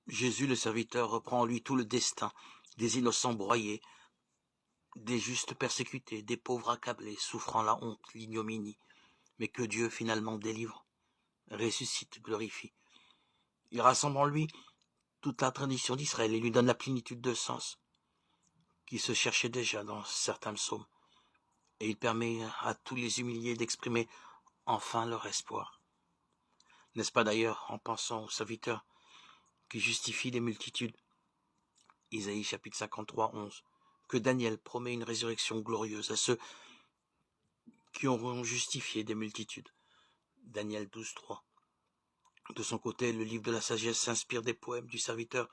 Jésus, le serviteur, reprend en lui tout le destin des innocents broyés, des justes persécutés, des pauvres accablés, souffrant la honte, l'ignominie, mais que Dieu finalement délivre, ressuscite, glorifie. Il rassemble en lui toute la tradition d'Israël et lui donne la plénitude de sens qui se cherchait déjà dans certains psaumes. Et il permet à tous les humiliés d'exprimer enfin leur espoir. N'est-ce pas d'ailleurs en pensant au serviteur qui justifie les multitudes, Isaïe chapitre 53, 11, que Daniel promet une résurrection glorieuse à ceux qui auront justifié des multitudes, Daniel 12, 3. De son côté, le livre de la sagesse s'inspire des poèmes du serviteur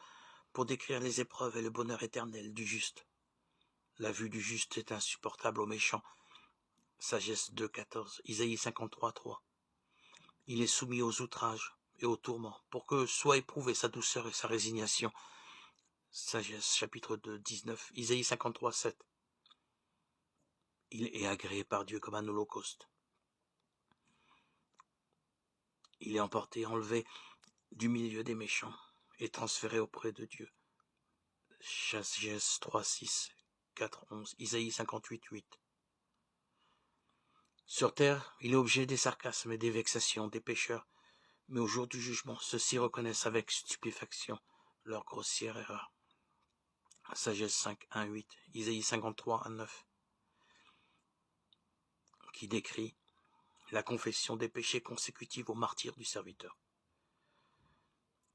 pour décrire les épreuves et le bonheur éternel du juste. La vue du juste est insupportable aux méchants, sagesse 2, 14, Isaïe 53, 3. Il est soumis aux outrages et aux tourments pour que soit éprouvée sa douceur et sa résignation, sagesse chapitre 2, 19, Isaïe 53, 7. Il est agréé par Dieu comme un holocauste. Il est emporté, enlevé du milieu des méchants et transféré auprès de Dieu. Sagesse 3, 6, 4, 11, Isaïe 58, 8. Sur terre, il est objet des sarcasmes et des vexations des pécheurs, mais au jour du jugement, ceux-ci reconnaissent avec stupéfaction leur grossière erreur. Sagesse 5, 1, 8, Isaïe 53, 1, 9, qui décrit la confession des péchés consécutifs au martyre du serviteur.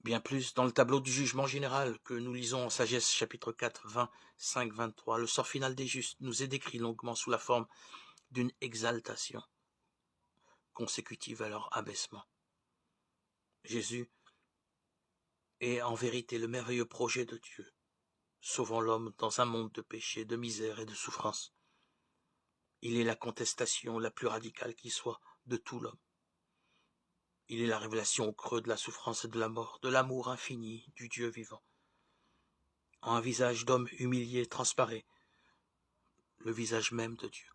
Bien plus, dans le tableau du jugement général que nous lisons en Sagesse chapitre 4, 20, 5, 23, le sort final des justes nous est décrit longuement sous la forme d'une exaltation consécutive à leur abaissement. Jésus est en vérité le merveilleux projet de Dieu, sauvant l'homme dans un monde de péché, de misère et de souffrance. Il est la contestation la plus radicale qui soit de tout l'homme. Il est la révélation au creux de la souffrance et de la mort, de l'amour infini du Dieu vivant. En un visage d'homme humilié transparaît le visage même de Dieu.